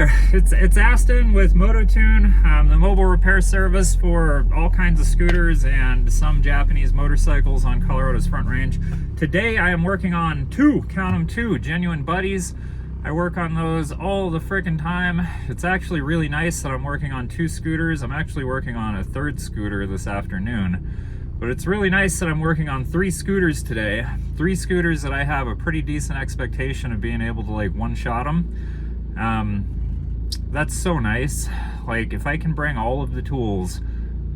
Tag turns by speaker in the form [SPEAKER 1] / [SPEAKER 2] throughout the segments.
[SPEAKER 1] there, it's Aston with MOTO2N, the mobile repair service for all kinds of scooters and some Japanese motorcycles on Colorado's Front Range. Today I am working on count them two, genuine buddies. I work on those all the freaking time. It's actually really nice that I'm working on two scooters. I'm actually working on a third scooter this afternoon. But it's really nice that I'm working on three scooters today. Three scooters that I have a pretty decent expectation of being able to like one-shot them. That's so nice. Like if I can bring all of the tools,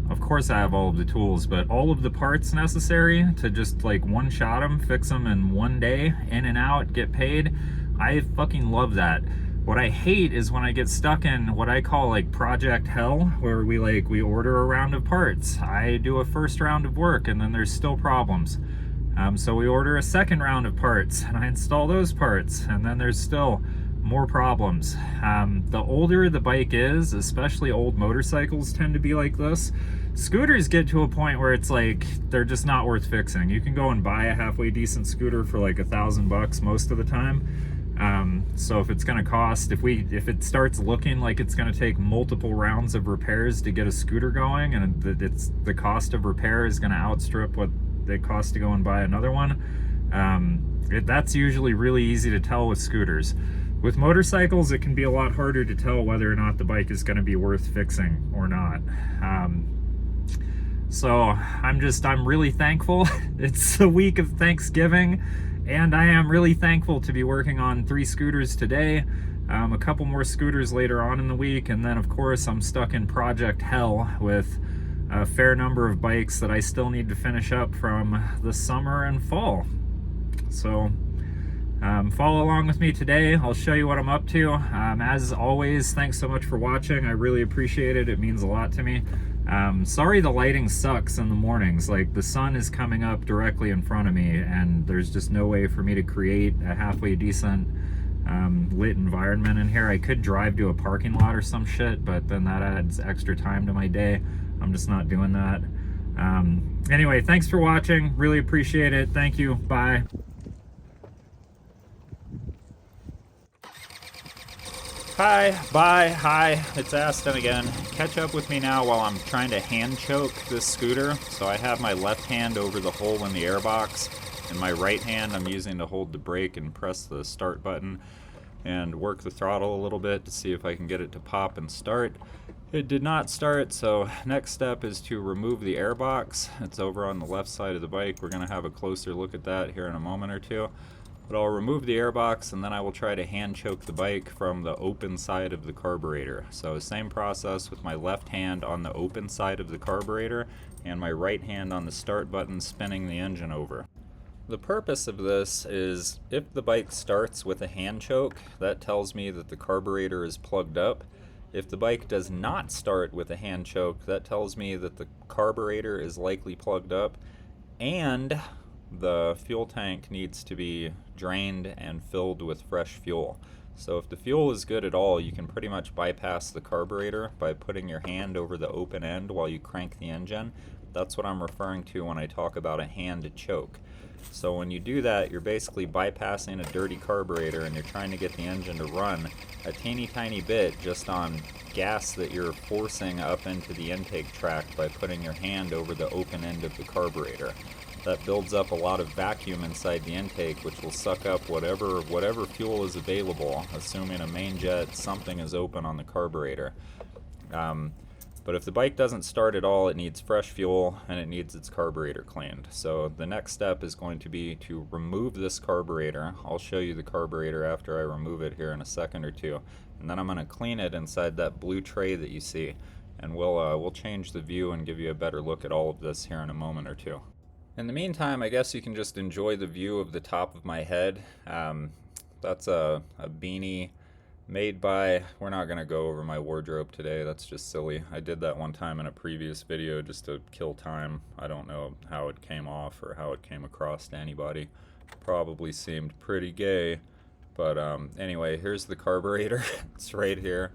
[SPEAKER 1] of course I have all of the tools, but all of the parts necessary to just like one-shot them, fix them in one day, in and out, get paid, I fucking love that. What I hate is when I get stuck in what I call like project hell, where we order a round of parts. I do a first round of work and then there's still problems. So we order a second round of parts and I install those parts and then there's still more problems. The older the bike is, especially old motorcycles tend to be like this. Scooters get to a point where it's like, they're just not worth fixing. You can go and buy a halfway decent scooter for like $1,000 most of the time. So if it's going to cost, if it starts looking like it's going to take multiple rounds of repairs to get a scooter going, and the cost of repair is going to outstrip what it costs to go and buy another one, that's usually really easy to tell with scooters. With motorcycles, it can be a lot harder to tell whether or not the bike is going to be worth fixing or not. So I'm really thankful. It's the week of Thanksgiving. And I am really thankful to be working on three scooters today, a couple more scooters later on in the week, and then of course I'm stuck in project hell with a fair number of bikes that I still need to finish up from the summer and fall. So follow along with me today. I'll show you what I'm up to. As always, thanks so much for watching. I really appreciate it. It means a lot to me. Sorry the lighting sucks in the mornings. Like the sun is coming up directly in front of me and there's just no way for me to create a halfway decent lit environment in here. I could drive to a parking lot or some shit, but then that adds extra time to my day. I'm just not doing that. Anyway, thanks for watching. Really appreciate it. Thank you. Bye. Hi, it's Aston again. Catch up with me now while I'm trying to hand choke this scooter. So I have my left hand over the hole in the airbox, and my right hand I'm using to hold the brake and press the start button and work the throttle a little bit to see if I can get it to pop and start. It did not start, so next step is to remove the airbox. It's over on the left side of the bike. We're gonna have a closer look at that here in a moment or two. But I'll remove the airbox and then I will try to hand choke the bike from the open side of the carburetor. So same process with my left hand on the open side of the carburetor and my right hand on the start button spinning the engine over. The purpose of this is if the bike starts with a hand choke, that tells me that the carburetor is plugged up. If the bike does not start with a hand choke, that tells me that the carburetor is likely plugged up and the fuel tank needs to be drained and filled with fresh fuel. So if the fuel is good at all, you can pretty much bypass the carburetor by putting your hand over the open end while you crank the engine. That's what I'm referring to when I talk about a hand choke. So when you do that, you're basically bypassing a dirty carburetor and you're trying to get the engine to run a teeny tiny bit just on gas that you're forcing up into the intake tract by putting your hand over the open end of the carburetor. That builds up a lot of vacuum inside the intake, which will suck up whatever fuel is available, assuming a main jet, something is open on the carburetor. But if the bike doesn't start at all, it needs fresh fuel and it needs its carburetor cleaned. So the next step is going to be to remove this carburetor. I'll show you the carburetor after I remove it here in a second or two. And then I'm going to clean it inside that blue tray that you see. And we'll change the view and give you a better look at all of this here in a moment or two. In the meantime, I guess you can just enjoy the view of the top of my head. That's a beanie made by, we're not going to go over my wardrobe today, that's just silly. I did that one time in a previous video just to kill time. I don't know how it came off or how it came across to anybody. Probably seemed pretty gay, but anyway, here's the carburetor. It's right here.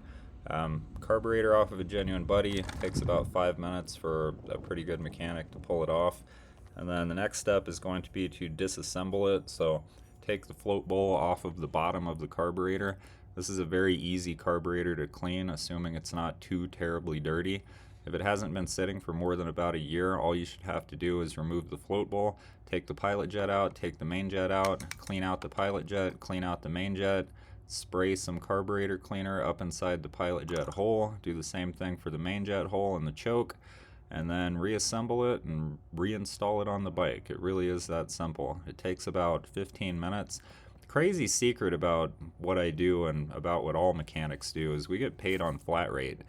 [SPEAKER 1] Carburetor off of a genuine buddy. Takes about 5 minutes for a pretty good mechanic to pull it off. And then the next step is going to be to disassemble it. So take the float bowl off of the bottom of the carburetor, This is a very easy carburetor to clean, assuming it's not too terribly dirty. If it hasn't been sitting for more than about a year, all you should have to do is remove the float bowl, take the pilot jet out, take the main jet out, clean out the pilot jet, clean out the main jet, spray some carburetor cleaner up inside the pilot jet hole, do the same thing for the main jet hole and the choke, and then reassemble it and reinstall it on the bike. It really is that simple. It takes about 15 minutes. The crazy secret about what I do and about what all mechanics do is we get paid on flat rate.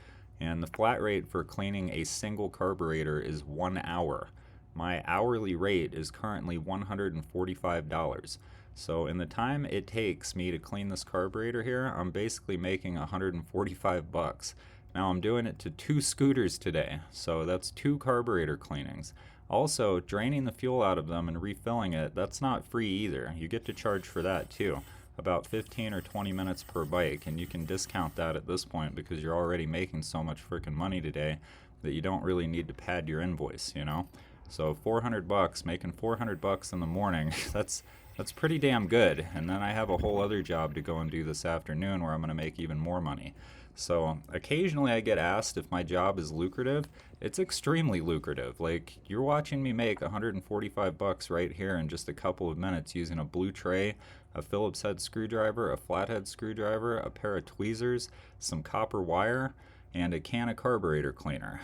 [SPEAKER 1] And the flat rate for cleaning a single carburetor is 1 hour. My hourly rate is currently $145. So in the time it takes me to clean this carburetor here, I'm basically making 145 bucks. Now I'm doing it to 2 scooters today, so that's 2 carburetor cleanings. Also, draining the fuel out of them and refilling it, that's not free either. You get to charge for that too. About 15 or 20 minutes per bike, and you can discount that at this point because you're already making so much freaking money today that you don't really need to pad your invoice, you know? So 400 bucks, making 400 bucks in the morning, that's pretty damn good. And then I have a whole other job to go and do this afternoon where I'm going to make even more money. So occasionally I get asked if my job is lucrative. It's extremely lucrative. Like, you're watching me make 145 bucks right here in just a couple of minutes using a blue tray, a Phillips head screwdriver, a flathead screwdriver, a pair of tweezers, some copper wire, and a can of carburetor cleaner.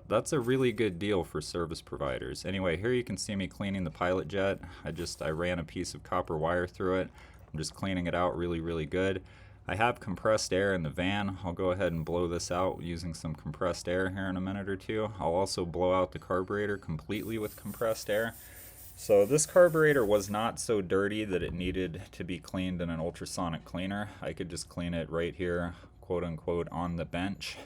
[SPEAKER 1] That's a really good deal for service providers. Anyway, here you can see me cleaning the pilot jet. I ran a piece of copper wire through it. I'm just cleaning it out really, really good. I have compressed air in the van. I'll go ahead and blow this out using some compressed air here in a minute or two. I'll also blow out the carburetor completely with compressed air. So this carburetor was not so dirty that it needed to be cleaned in an ultrasonic cleaner. I could just clean it right here, quote unquote, on the bench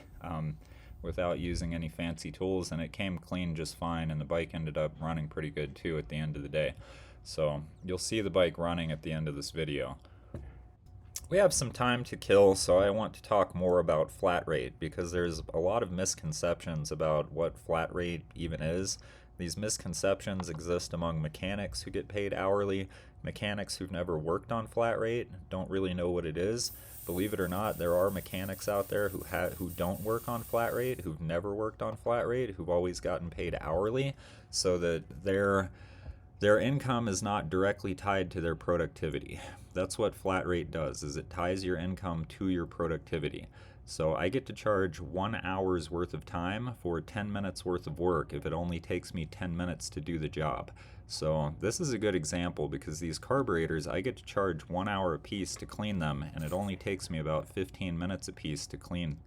[SPEAKER 1] without using any fancy tools, and it came clean just fine, and the bike ended up running pretty good too at the end of the day. So you'll see the bike running at the end of this video. We have some time to kill, so I want to talk more about flat rate because there's a lot of misconceptions about what flat rate even is. These misconceptions exist among mechanics who get paid hourly. Mechanics who've never worked on flat rate don't really know what it is. Believe it or not, there are mechanics out there who don't work on flat rate, who've never worked on flat rate, who've always gotten paid hourly, so that their income is not directly tied to their productivity. That's what flat rate does, is it ties your income to your productivity. So I get to charge 1 hour's worth of time for 10 minutes worth of work if it only takes me 10 minutes to do the job. So this is a good example because these carburetors, I get to charge 1 hour a piece to clean them, and it only takes me about 15 minutes a piece to clean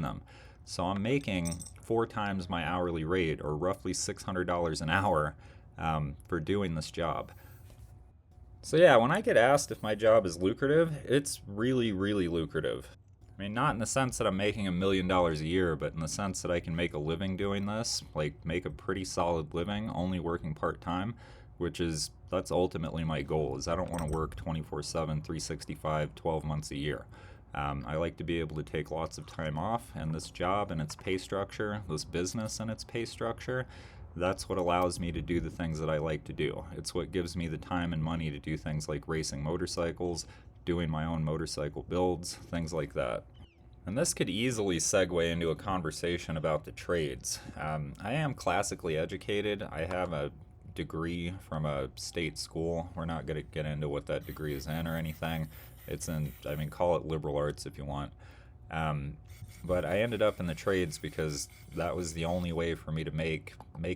[SPEAKER 1] them. So I'm making 4 times my hourly rate, or roughly $600 an hour for doing this job. So yeah, when I get asked if my job is lucrative, it's really, really lucrative. I mean, not in the sense that I'm making $1 million a year, but in the sense that I can make a living doing this, like make a pretty solid living, only working part-time, that's ultimately my goal, is I don't want to work 24/7, 365, 12 months a year. I like to be able to take lots of time off, and this job and its pay structure, this business and its pay structure, that's what allows me to do the things that I like to do. It's what gives me the time and money to do things like racing motorcycles, doing my own motorcycle builds, things like that. And this could easily segue into a conversation about the trades. I am classically educated. I have a degree from a state school. We're not going to get into what that degree is in or anything. Call it liberal arts if you want. But I ended up in the trades because that was the only way for me to make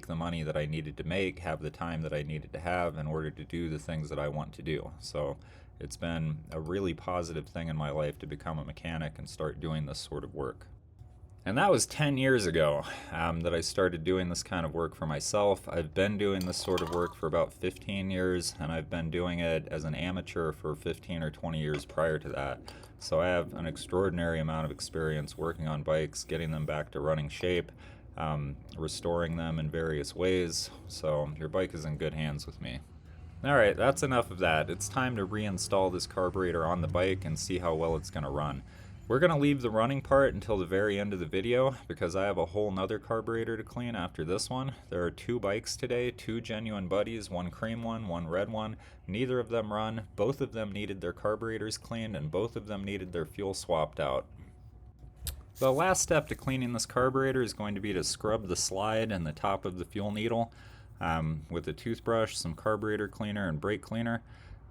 [SPEAKER 1] the money that I needed to make, have the time that I needed to have in order to do the things that I want to do. So it's been a really positive thing in my life to become a mechanic and start doing this sort of work. And that was 10 years ago that I started doing this kind of work for myself. I've been doing this sort of work for about 15 years, and I've been doing it as an amateur for 15 or 20 years prior to that. So I have an extraordinary amount of experience working on bikes, getting them back to running shape, restoring them in various ways. So your bike is in good hands with me. Alright, that's enough of that. It's time to reinstall this carburetor on the bike and see how well it's going to run. We're going to leave the running part until the very end of the video because I have a whole nother carburetor to clean after this one. There are 2 bikes today, 2 genuine buddies, one cream one red one. Neither of them run. Both of them needed their carburetors cleaned and both of them needed their fuel swapped out. The last step to cleaning this carburetor is going to be to scrub the slide and the top of the fuel needle with a toothbrush, some carburetor cleaner, and brake cleaner.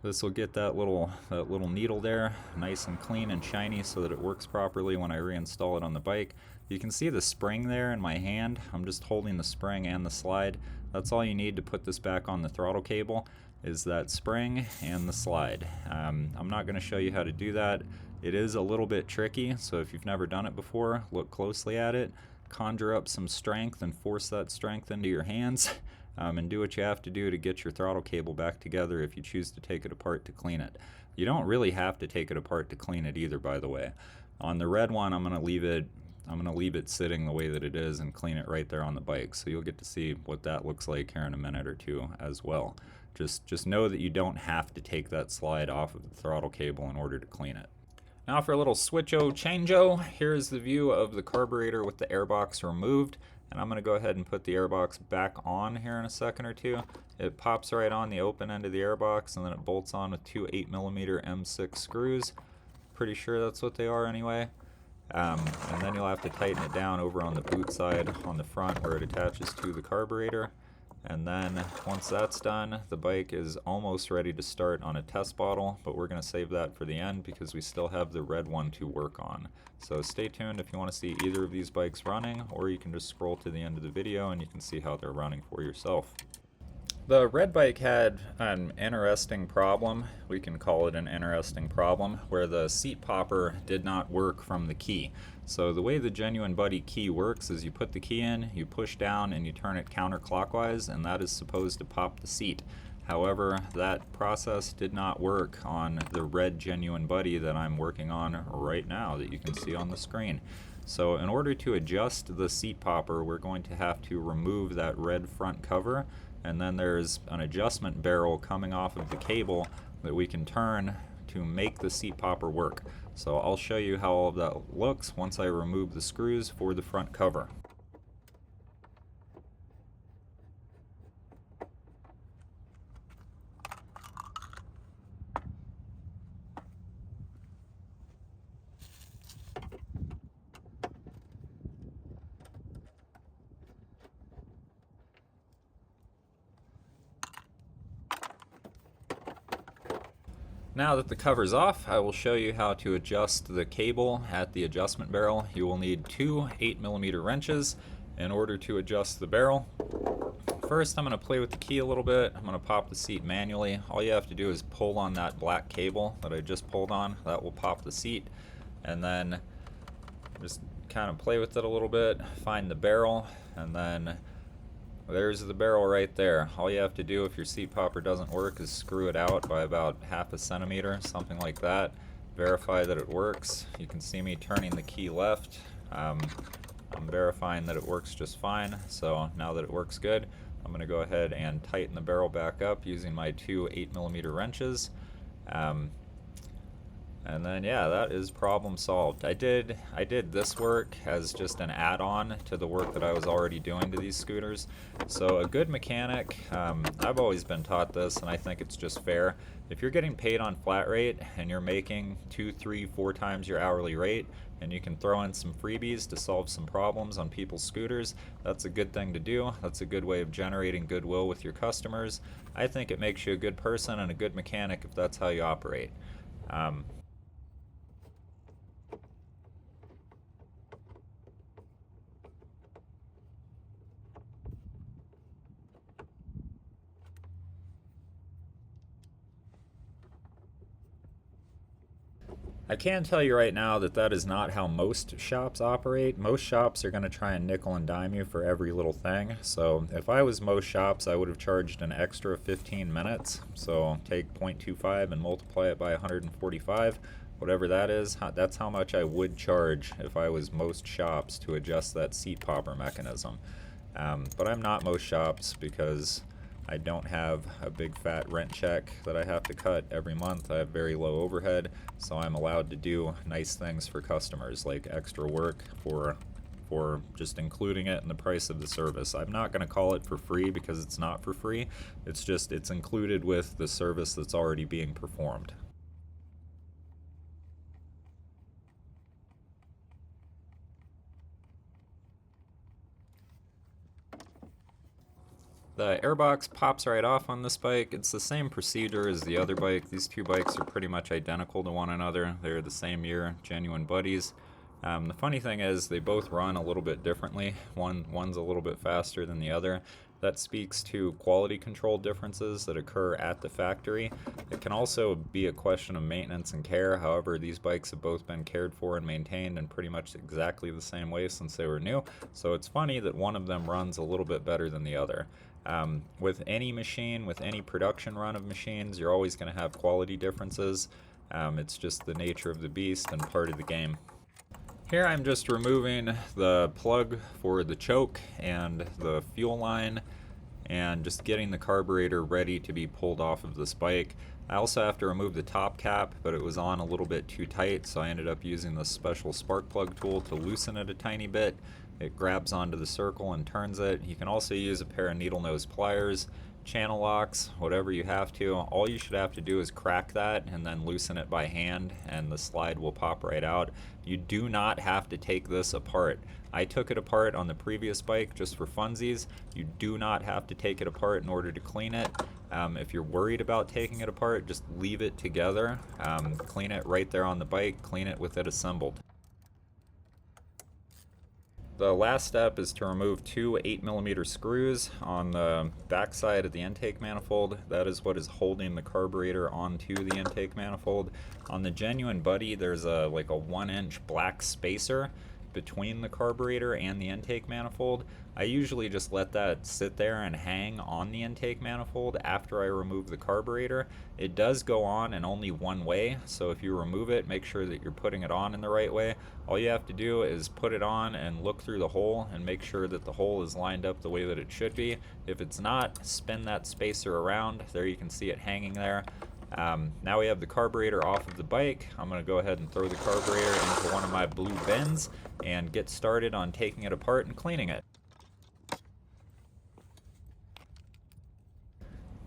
[SPEAKER 1] This will get that little needle there nice and clean and shiny so that it works properly when I reinstall it on the bike. You can see the spring there in my hand. I'm just holding the spring and the slide. That's all you need to put this back on the throttle cable, is that spring and the slide. I'm not going to show you how to do that. It is a little bit tricky, so if you've never done it before, look closely at it, conjure up some strength and force that strength into your hands. And do what you have to do to get your throttle cable back together if you choose to take it apart to clean it. You don't really have to take it apart to clean it either, by the way. On the red one, I'm going to leave it sitting the way that it is and clean it right there on the bike. So you'll get to see what that looks like here in a minute or two as well. Just know that you don't have to take that slide off of the throttle cable in order to clean it. Now for a little switch-o change-o, here's the view of the carburetor with the airbox removed. And I'm going to go ahead and put the airbox back on here in a second or two. It pops right on the open end of the airbox and then it bolts on with 2 8mm M6 screws. Pretty sure that's what they are anyway. And then you'll have to tighten it down over on the boot side on the front where it attaches to the carburetor. And then once that's done, the bike is almost ready to start on a test bottle, but we're going to save that for the end because we still have the red one to work on. So stay tuned if you want to see either of these bikes running, or you can just scroll to the end of the video and you can see how they're running for yourself. The red bike had an interesting problem, we can call it an interesting problem, where the seat popper did not work from the key. So the way the Genuine Buddy key works is you put the key in, you push down, and you turn it counterclockwise, and that is supposed to pop the seat. However, that process did not work on the red Genuine Buddy that I'm working on right now that you can see on the screen. So in order to adjust the seat popper, we're going to have to remove that red front cover, and then there's an adjustment barrel coming off of the cable that we can turn to make the seat popper work. So I'll show you how all of that looks once I remove the screws for the front cover. Now that the cover's off, I will show you how to adjust the cable at the adjustment barrel. You will need 2 8mm wrenches in order to adjust the barrel. First, I'm going to play with the key a little bit. I'm going to pop the seat manually. All you have to do is pull on that black cable that I just pulled on. That will pop the seat. And then just kind of play with it a little bit, find the barrel, and then there's the barrel right there. All you have to do if your seat popper doesn't work is screw it out by about 1/2 centimeter, something like that. Verify that it works. You can see me turning the key left. I'm verifying that it works just fine. So now that it works good, I'm going to go ahead and tighten the barrel back up using my 2 8mm wrenches. And then yeah, that is problem solved. I did this work as just an add-on to the work that I was already doing to these scooters. So a good mechanic, I've always been taught this and I think it's just fair. If you're getting paid on flat rate and you're making 2, 3, 4 times your hourly rate and you can throw in some freebies to solve some problems on people's scooters, that's a good thing to do. That's a good way of generating goodwill with your customers. I think it makes you a good person and a good mechanic if that's how you operate. I can tell you right now that that is not how most shops operate. Most shops are going to try and nickel and dime you for every little thing. So if I was most shops, I would have charged an extra 15 minutes. So take 0.25 and multiply it by 145, whatever that is. That's how much I would charge if I was most shops to adjust that seat popper mechanism. But I'm not most shops because I don't have a big fat rent check that I have to cut every month. I have very low overhead, so I'm allowed to do nice things for customers, like extra work for just including it in the price of the service. I'm not going to call it for free because it's not for free. It's included with the service that's already being performed. The airbox pops right off on this bike. It's the same procedure as the other bike. These two bikes are pretty much identical to one another. They're the same year, genuine buddies. The funny thing is they both run a little bit differently. One's a little bit faster than the other. That speaks to quality control differences that occur at the factory. It can also be a question of maintenance and care. However, these bikes have both been cared for and maintained in pretty much exactly the same way since they were new. So it's funny that one of them runs a little bit better than the other. With any machine, with any production run of machines, you're always going to have quality differences. It's just the nature of the beast and part of the game. Here I'm just removing the plug for the choke and the fuel line and just getting the carburetor ready to be pulled off of this bike. I also have to remove the top cap, but it was on a little bit too tight, so I ended up using this special spark plug tool to loosen it a tiny bit. It grabs onto the circle and turns it. You can also use a pair of needle nose pliers, channel locks, whatever you have to. All you should have to do is crack that and then loosen it by hand, and the slide will pop right out. You do not have to take this apart. I took it apart on the previous bike just for funsies. You do not have to take it apart in order to clean it. If you're worried about taking it apart, just leave it together. Clean it right there on the bike, clean it with it assembled. The last step is to remove two 8mm screws on the backside of the intake manifold. That is what is holding the carburetor onto the intake manifold. On the genuine Buddy, there's like a 1-inch black spacer between the carburetor and the intake manifold. I usually just let that sit there and hang on the intake manifold after I remove the carburetor. It does go on in only one way, so if you remove it, make sure that you're putting it on in the right way. All you have to do is put it on and look through the hole and make sure that the hole is lined up the way that it should be. If it's not, spin that spacer around. There you can see it hanging there. Now we have the carburetor off of the bike. I'm going to go ahead and throw the carburetor into one of my blue bins and get started on taking it apart and cleaning it.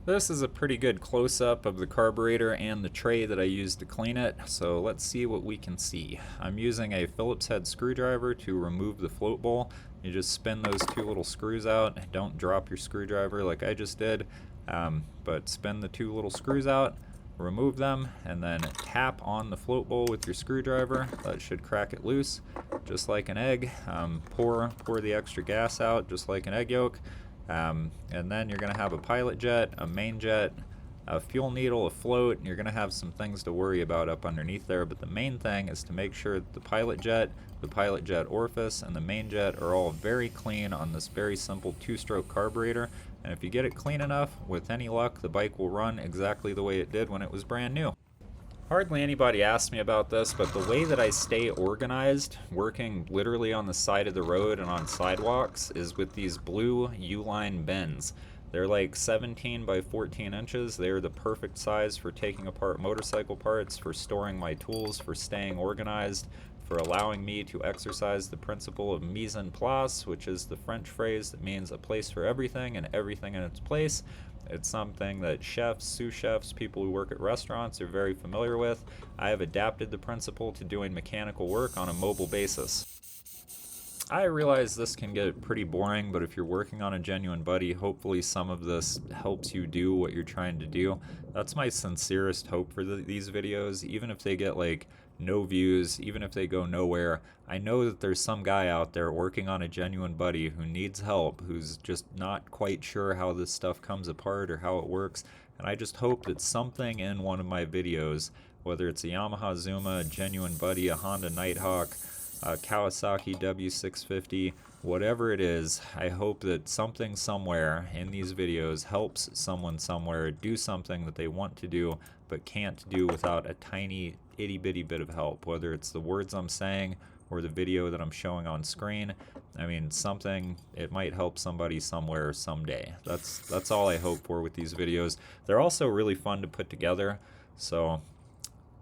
[SPEAKER 1] This is a pretty good close-up of the carburetor and the tray that I used to clean it, so let's see what we can see. I'm using a Phillips head screwdriver to remove the float bowl. You just spin those two little screws out. Don't drop your screwdriver like I just did, but spin the two little screws out, remove them, and then tap on the float bowl with your screwdriver. That should crack it loose, just like an egg. Pour the extra gas out, just like an egg yolk. And then you're going to have a pilot jet, a main jet, a fuel needle, a float, and you're going to have some things to worry about up underneath there, but the main thing is to make sure that the pilot jet orifice, and the main jet are all very clean on this very simple two-stroke carburetor, and if you get it clean enough, with any luck, the bike will run exactly the way it did when it was brand new. Hardly anybody asks me about this, but the way that I stay organized, working literally on the side of the road and on sidewalks, is with these blue U-line bins. They're like 17 by 14 inches. They're the perfect size for taking apart motorcycle parts, for storing my tools, for staying organized, for allowing me to exercise the principle of mise en place, which is the French phrase that means a place for everything and everything in its place. It's something that chefs, sous chefs, people who work at restaurants are very familiar with. I have adapted the principle to doing mechanical work on a mobile basis. I realize this can get pretty boring, but if you're working on a genuine Buddy, hopefully some of this helps you do what you're trying to do. That's my sincerest hope for these videos. Even if they get like no views, even if they go nowhere, I know that there's some guy out there working on a genuine Buddy who needs help, who's just not quite sure how this stuff comes apart or how it works, and I just hope that something in one of my videos, whether it's a Yamaha Zuma, a genuine Buddy, a Honda Nighthawk, a Kawasaki W650, whatever it is, I hope that something somewhere in these videos helps someone somewhere do something that they want to do but can't do without a tiny itty bitty bit of help, whether it's the words I'm saying or the video that I'm showing on screen. I mean, something, it might help somebody somewhere someday. That's all I hope for with these videos. They're also really fun to put together, so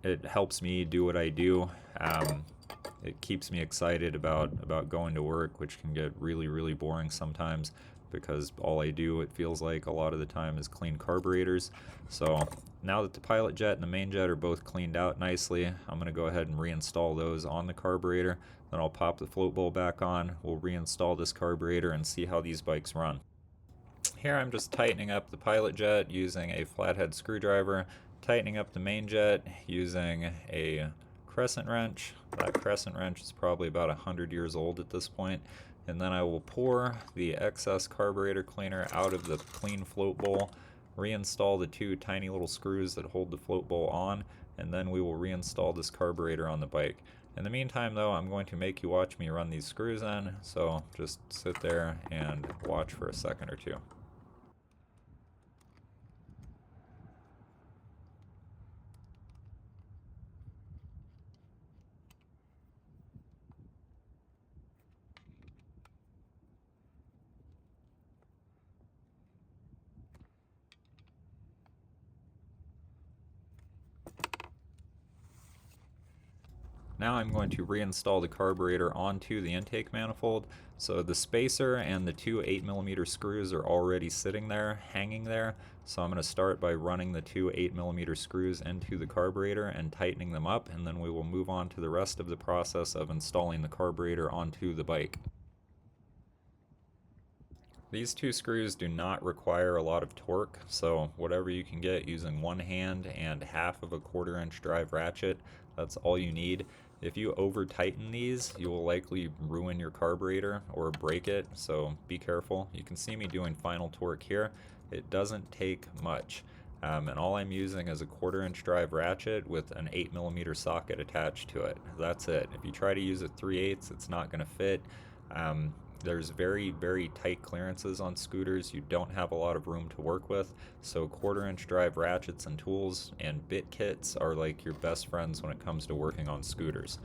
[SPEAKER 1] it helps me do what I do. It keeps me excited about going to work, which can get really, really boring sometimes, because all I do, it feels like a lot of the time, is clean carburetors. So now that the pilot jet and the main jet are both cleaned out nicely, I'm going to go ahead and reinstall those on the carburetor. Then I'll pop the float bowl back on, we'll reinstall this carburetor and see how these bikes run. Here I'm just tightening up the pilot jet using a flathead screwdriver, tightening up the main jet using a crescent wrench. That crescent wrench is probably about 100 years old at this point. And then I will pour the excess carburetor cleaner out of the clean float bowl, reinstall the two tiny little screws that hold the float bowl on, and then we will reinstall this carburetor on the bike. In the meantime though, I'm going to make you watch me run these screws in, so just sit there and watch for a second or two. Now I'm going to reinstall the carburetor onto the intake manifold. So the spacer and the two 8mm screws are already sitting there, hanging there. So I'm going to start by running the two 8mm screws into the carburetor and tightening them up, and then we will move on to the rest of the process of installing the carburetor onto the bike. These two screws do not require a lot of torque, so whatever you can get using one hand and half of a 1/4 inch drive ratchet, that's all you need. If you over tighten these, you will likely ruin your carburetor or break it, so be careful. You can see me doing final torque here. It doesn't take much, and all I'm using is a 1/4 inch drive ratchet with an 8mm socket attached to it. That's it. If you try to use a 3/8, it's not going to fit. There's very, very tight clearances on scooters. You don't have a lot of room to work with, so 1/4 inch drive ratchets and tools and bit kits are like your best friends when it comes to working on scooters.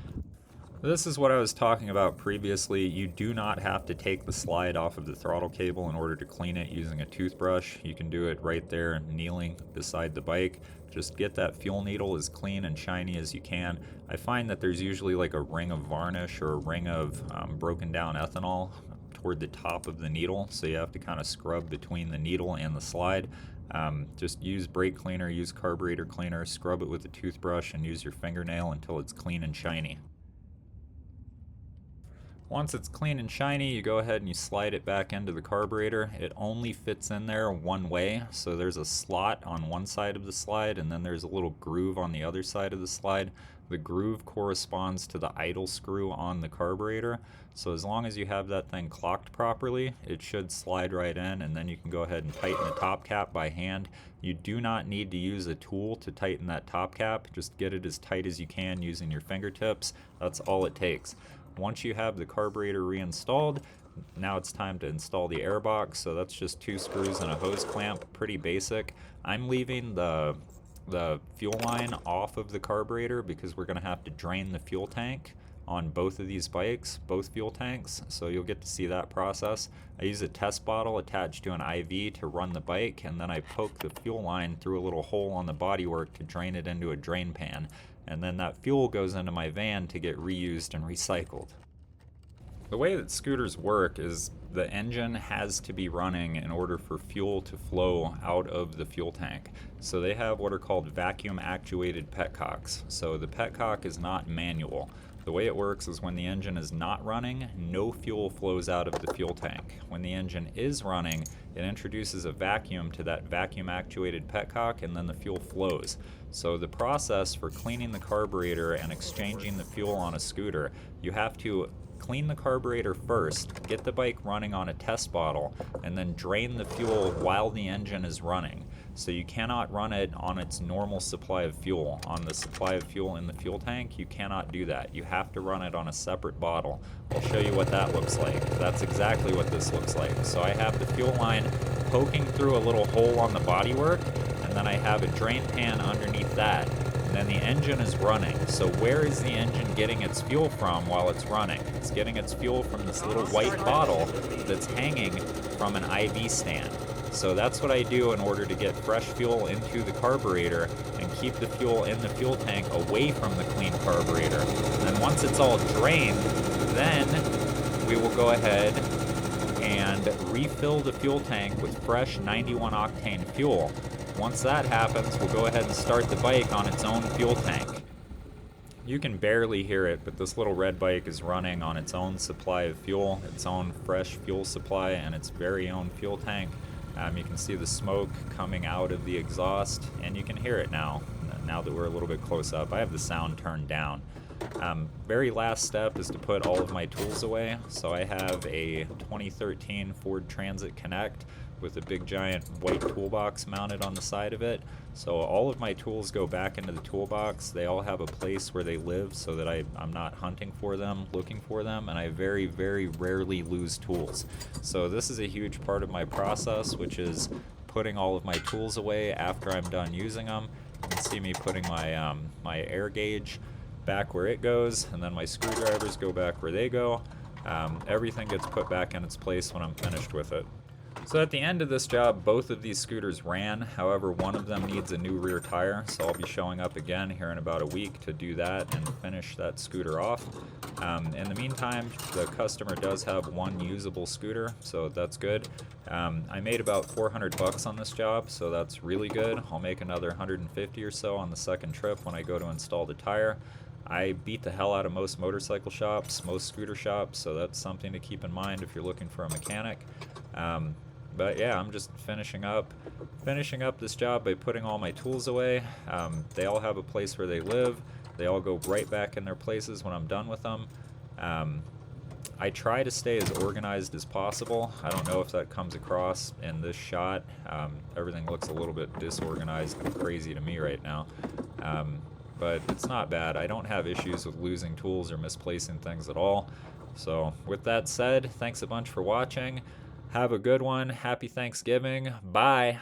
[SPEAKER 1] This is what I was talking about previously. You do not have to take the slide off of the throttle cable in order to clean it using a toothbrush. You can do it right there, kneeling beside the bike. Just get that fuel needle as clean and shiny as you can. I find that there's usually like a ring of varnish or a ring of broken down ethanol toward the top of the needle, so you have to kind of scrub between the needle and the slide. Just use brake cleaner, use carburetor cleaner, scrub it with a toothbrush, and use your fingernail until it's clean and shiny. Once it's clean and shiny, you go ahead and you slide it back into the carburetor. It only fits in there one way, so there's a slot on one side of the slide and then there's a little groove on the other side of the slide. The groove corresponds to the idle screw on the carburetor, so as long as you have that thing clocked properly, it should slide right in, and then you can go ahead and tighten the top cap by hand. You do not need to use a tool to tighten that top cap. Just get it as tight as you can using your fingertips. That's all it takes. Once you have the carburetor reinstalled, now it's time to install the airbox. So that's just 2 screws and a hose clamp, pretty basic. I'm leaving the fuel line off of the carburetor because we're going to have to drain the fuel tank on both of these bikes, both fuel tanks, so you'll get to see that process. I use a test bottle attached to an IV to run the bike, and then I poke the fuel line through a little hole on the bodywork to drain it into a drain pan, and then that fuel goes into my van to get reused and recycled. The way that scooters work is the engine has to be running in order for fuel to flow out of the fuel tank. So they have what are called vacuum actuated petcocks. So the petcock is not manual. The way it works is when the engine is not running, no fuel flows out of the fuel tank. When the engine is running, it introduces a vacuum to that vacuum actuated petcock, and then the fuel flows. So the process for cleaning the carburetor and exchanging the fuel on a scooter, you have to clean the carburetor first, get the bike running on a test bottle, and then drain the fuel while the engine is running. So you cannot run it on its normal supply of fuel. On the supply of fuel in the fuel tank, you cannot do that. You have to run it on a separate bottle. I'll show you what that looks like. That's exactly what this looks like. So I have the fuel line poking through a little hole on the bodywork, and then I have a drain pan underneath that. and then the engine is running. So where is the engine getting its fuel from while it's running? It's getting its fuel from this little white bottle that's hanging from an IV stand. So that's what I do in order to get fresh fuel into the carburetor and keep the fuel in the fuel tank away from the clean carburetor. And then once it's all drained, then we will go ahead and refill the fuel tank with fresh 91 octane fuel. Once that happens, we'll go ahead and start the bike on its own fuel tank. You can barely hear it, but this little red bike is running on its own supply of fuel, its own fresh fuel supply, and its very own fuel tank. You can see the smoke coming out of the exhaust, and you can hear it now that we're a little bit close up. I have the sound turned down. Very last step is to put all of my tools away. So I have a 2013 Ford Transit Connect with a big giant white toolbox mounted on the side of it. So all of my tools go back into the toolbox. They all have a place where they live so that I'm not hunting for them, looking for them, and I very, very rarely lose tools. So this is a huge part of my process, which is putting all of my tools away after I'm done using them. You can see me putting my, my air gauge back where it goes, and then my screwdrivers go back where they go. Everything gets put back in its place when I'm finished with it. So at the end of this job, both of these scooters ran. However, one of them needs a new rear tire, so I'll be showing up again here in about a week to do that and finish that scooter off. In the meantime, the customer does have one usable scooter, so that's good. I made about 400 bucks on this job, so that's really good. I'll make another 150 or so on the second trip when I go to install the tire. I beat the hell out of most motorcycle shops, most scooter shops, so that's something to keep in mind if you're looking for a mechanic. But yeah, I'm just finishing up this job by putting all my tools away. They all have a place where they live. They all go right back in their places when I'm done with them. I try to stay as organized as possible. I don't know if that comes across in this shot. Everything looks a little bit disorganized and crazy to me right now. But it's not bad. I don't have issues with losing tools or misplacing things at all. So with that said, thanks a bunch for watching. Have a good one. Happy Thanksgiving. Bye.